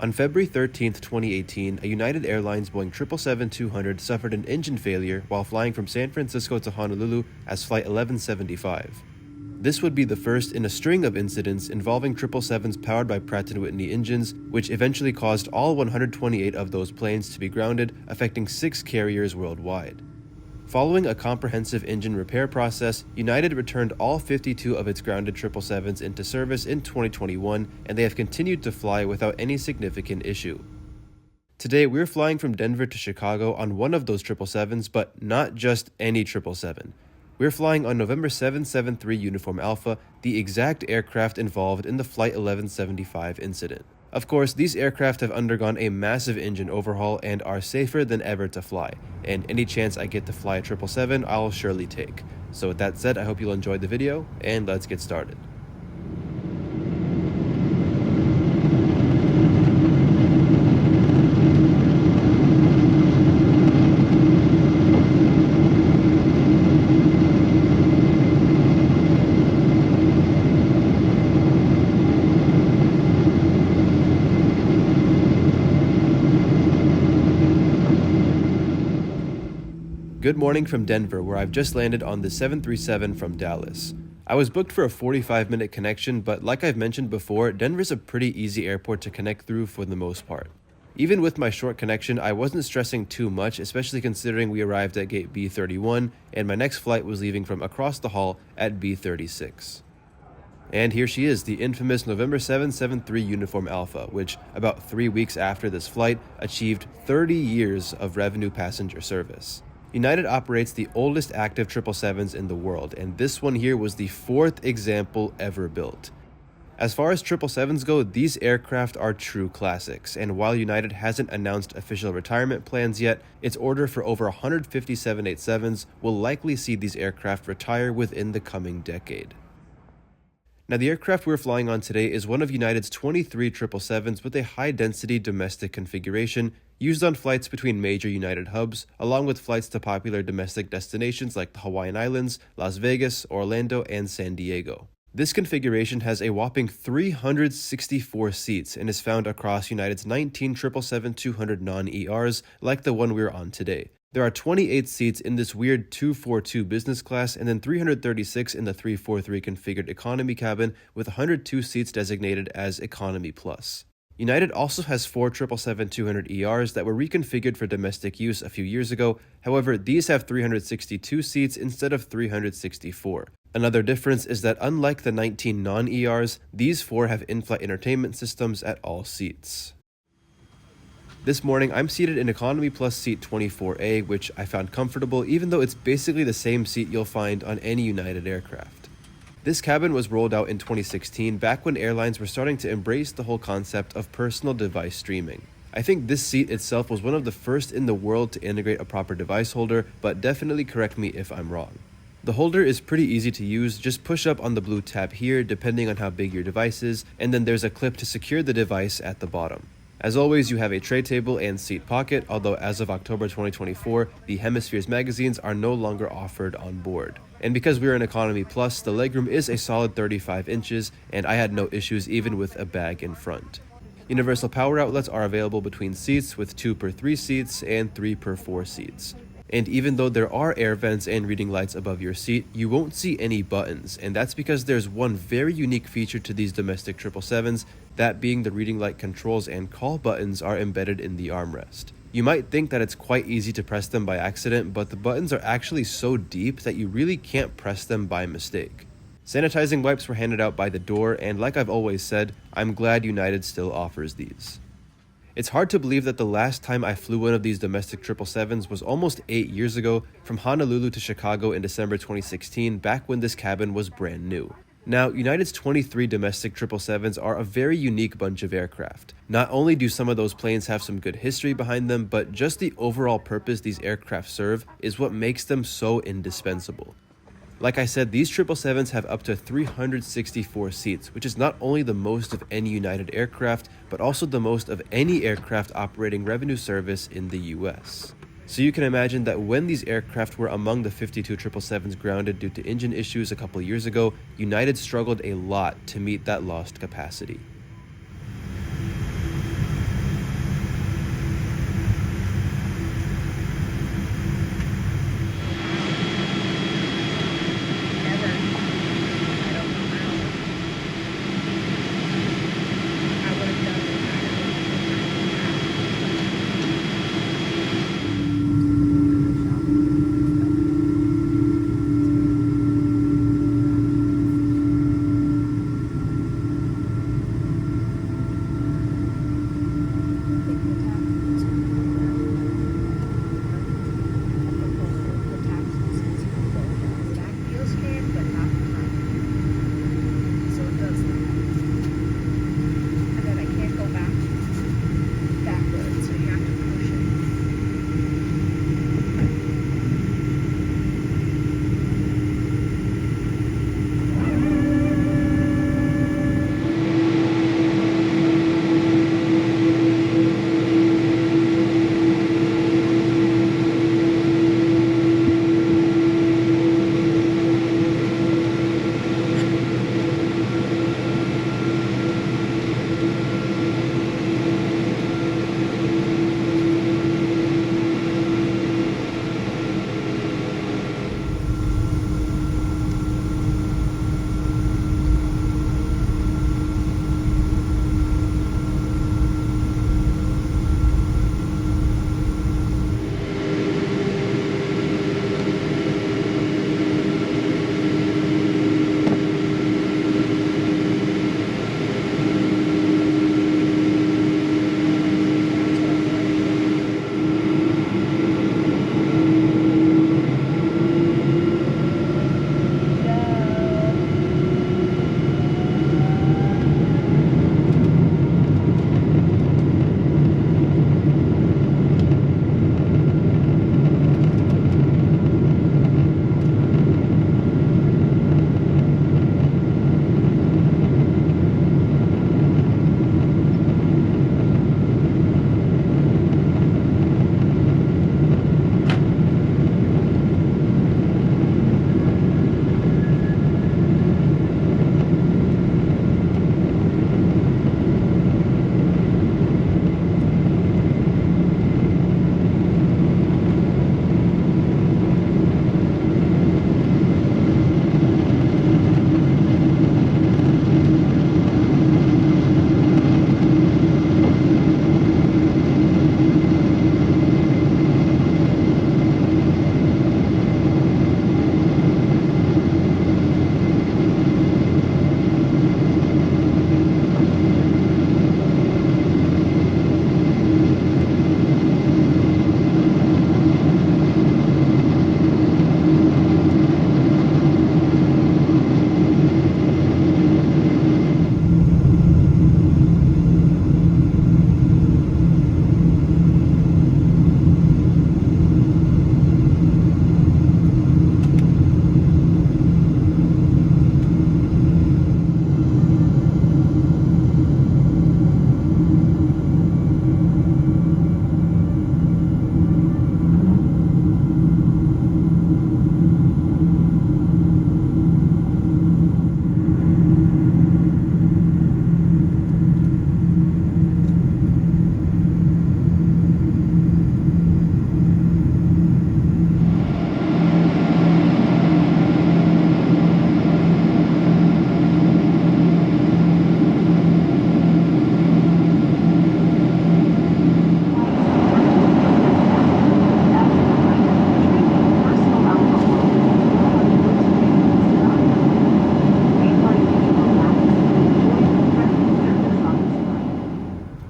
On February 13, 2018, a United Airlines Boeing 777-200 suffered an engine failure while flying from San Francisco to Honolulu as Flight 1175. This would be the first in a string of incidents involving 777s powered by Pratt & Whitney engines, which eventually caused all 128 of those planes to be grounded, affecting 6 carriers worldwide. Following a comprehensive engine repair process, United returned all 52 of its grounded 777s into service in 2021, and they have continued to fly without any significant issue. Today, we're flying from Denver to Chicago on one of those 777s, but not just any 777. We're flying on November 773 Uniform Alpha, the exact aircraft involved in the Flight 1175 incident. Of course, these aircraft have undergone a massive engine overhaul and are safer than ever to fly, and any chance I get to fly a 777, I'll surely take. So with that said, I hope you'll enjoy the video, and let's get started. Good morning from Denver, where I've just landed on the 737 from Dallas. I was booked for a 45-minute connection, but like I've mentioned before, Denver's a pretty easy airport to connect through for the most part. Even with my short connection, I wasn't stressing too much, especially considering we arrived at gate B31 and my next flight was leaving from across the hall at B36. And here she is, the infamous November 773 Uniform Alpha, which, about 3 weeks after this flight, achieved 30 years of revenue passenger service. United operates the oldest active 777s in the world, and this one here was the 4th example ever built. As far as 777s go, these aircraft are true classics, and while United hasn't announced official retirement plans yet, its order for over 150 787s will likely see these aircraft retire within the coming decade. Now, the aircraft we're flying on today is one of United's 23 777s with a high-density domestic configuration used on flights between major United hubs, along with flights to popular domestic destinations like the Hawaiian Islands, Las Vegas, Orlando, and San Diego. This configuration has a whopping 364 seats and is found across United's 19 777-200 non-ERs like the one we're on today. There are 28 seats in this weird 242 business class and then 336 in the 343 configured economy cabin with 102 seats designated as Economy Plus. United also has 4 777-200 ERs that were reconfigured for domestic use a few years ago. However, these have 362 seats instead of 364. Another difference is that unlike the 19 non-ERs, these 4 have in-flight entertainment systems at all seats. This morning, I'm seated in Economy Plus seat 24A, which I found comfortable even though it's basically the same seat you'll find on any United aircraft. This cabin was rolled out in 2016, back when airlines were starting to embrace the whole concept of personal device streaming. I think this seat itself was one of the first in the world to integrate a proper device holder, but definitely correct me if I'm wrong. The holder is pretty easy to use, just push up on the blue tab here depending on how big your device is, and then there's a clip to secure the device at the bottom. As always, you have a tray table and seat pocket, although as of October 2024, the Hemispheres magazines are no longer offered on board. And because we're in Economy Plus, the legroom is a solid 35 inches, and I had no issues even with a bag in front. Universal power outlets are available between seats with 2 per 3 seats and 3 per 4 seats. And even though there are air vents and reading lights above your seat, you won't see any buttons, and that's because there's one very unique feature to these domestic 777s, that being the reading light controls and call buttons are embedded in the armrest. You might think that it's quite easy to press them by accident, but the buttons are actually so deep that you really can't press them by mistake. Sanitizing wipes were handed out by the door, and like I've always said, I'm glad United still offers these. It's hard to believe that the last time I flew one of these domestic 777s was almost 8 years ago, from Honolulu to Chicago in December 2016, back when this cabin was brand new. Now, United's 23 domestic 777s are a very unique bunch of aircraft. Not only do some of those planes have some good history behind them, but just the overall purpose these aircraft serve is what makes them so indispensable. Like I said, these 777s have up to 364 seats, which is not only the most of any United aircraft, but also the most of any aircraft operating revenue service in the US. So you can imagine that when these aircraft were among the 52 777s grounded due to engine issues a couple years ago, United struggled a lot to meet that lost capacity.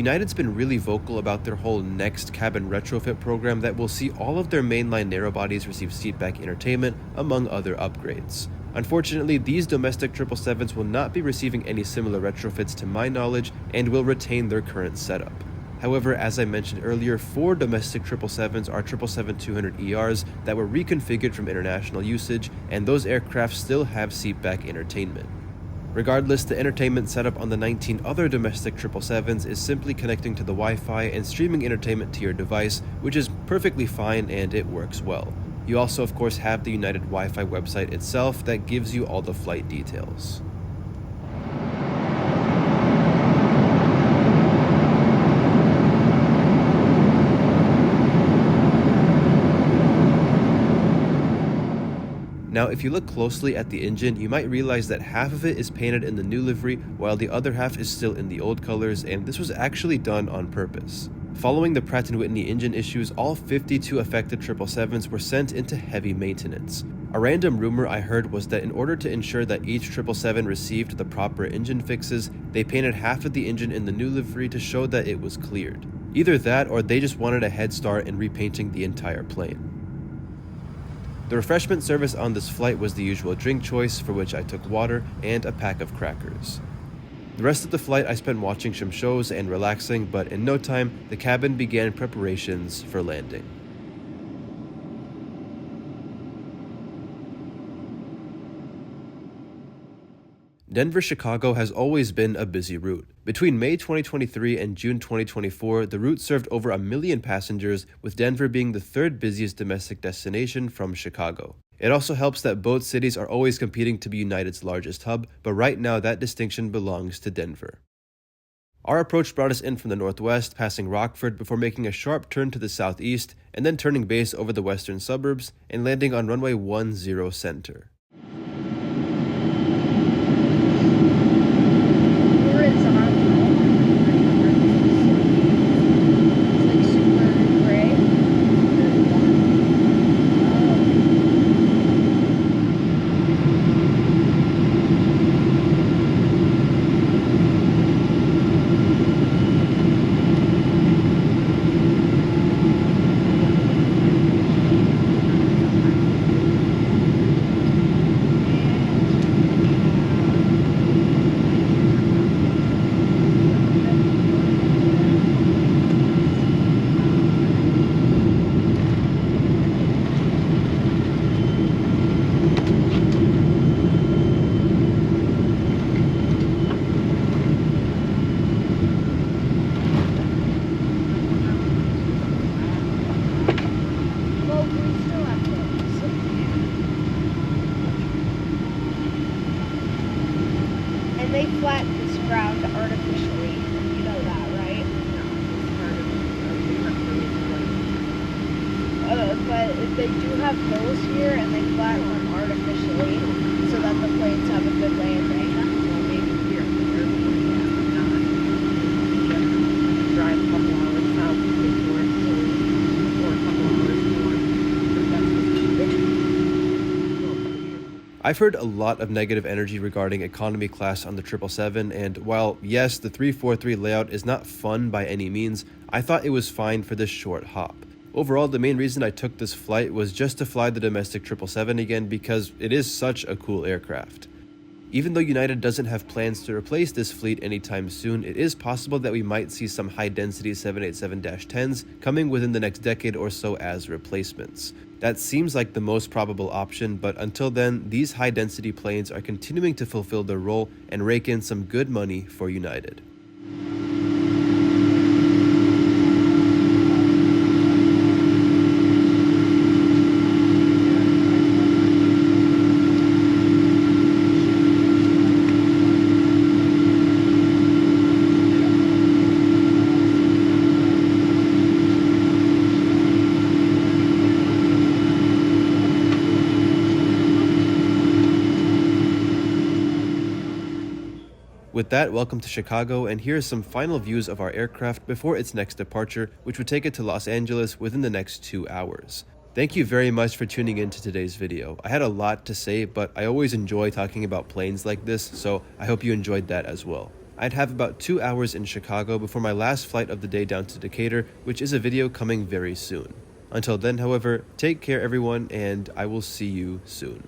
United's been really vocal about their whole next cabin retrofit program that will see all of their mainline narrowbodies receive seatback entertainment, among other upgrades. Unfortunately, these domestic 777s will not be receiving any similar retrofits to my knowledge and will retain their current setup. However, as I mentioned earlier, 4 domestic 777s are 777-200ERs that were reconfigured from international usage, and those aircraft still have seatback entertainment. Regardless, the entertainment setup on the 19 other domestic 777s is simply connecting to the Wi-Fi and streaming entertainment to your device, which is perfectly fine and it works well. You also, of course, have the United Wi-Fi website itself that gives you all the flight details. Now, if you look closely at the engine, you might realize that half of it is painted in the new livery while the other half is still in the old colors, and this was actually done on purpose. Following the Pratt & Whitney engine issues, all 52 affected 777s were sent into heavy maintenance. A random rumor I heard was that in order to ensure that each 777 received the proper engine fixes, they painted half of the engine in the new livery to show that it was cleared. Either that or they just wanted a head start in repainting the entire plane. The refreshment service on this flight was the usual drink choice, for which I took water and a pack of crackers. The rest of the flight I spent watching some shows and relaxing, but in no time, the cabin began preparations for landing. Denver-Chicago has always been a busy route. Between May 2023 and June 2024, the route served over 1 million passengers, with Denver being the 3rd busiest domestic destination from Chicago. It also helps that both cities are always competing to be United's largest hub, but right now that distinction belongs to Denver. Our approach brought us in from the northwest, passing Rockford before making a sharp turn to the southeast, and then turning base over the western suburbs and landing on runway 10 center. They flatten this ground artificially. You know that, right? But they do have hills here, and they flatten them artificially so that the planes have a good landing. Drive a couple hours south before or a couple hours north. I've heard a lot of negative energy regarding economy class on the 777, and while yes, the 343 layout is not fun by any means, I thought it was fine for this short hop. Overall, the main reason I took this flight was just to fly the domestic 777 again because it is such a cool aircraft. Even though United doesn't have plans to replace this fleet anytime soon, it is possible that we might see some high-density 787-10s coming within the next decade or so as replacements. That seems like the most probable option, but until then, these high-density planes are continuing to fulfill their role and rake in some good money for United. With that, welcome to Chicago, and here are some final views of our aircraft before its next departure, which would take it to Los Angeles within the next 2 hours. Thank you very much for tuning in to today's video. I had a lot to say, but I always enjoy talking about planes like this, so I hope you enjoyed that as well. I'd have about 2 hours in Chicago before my last flight of the day down to Decatur, which is a video coming very soon. Until then, however, take care everyone, and I will see you soon.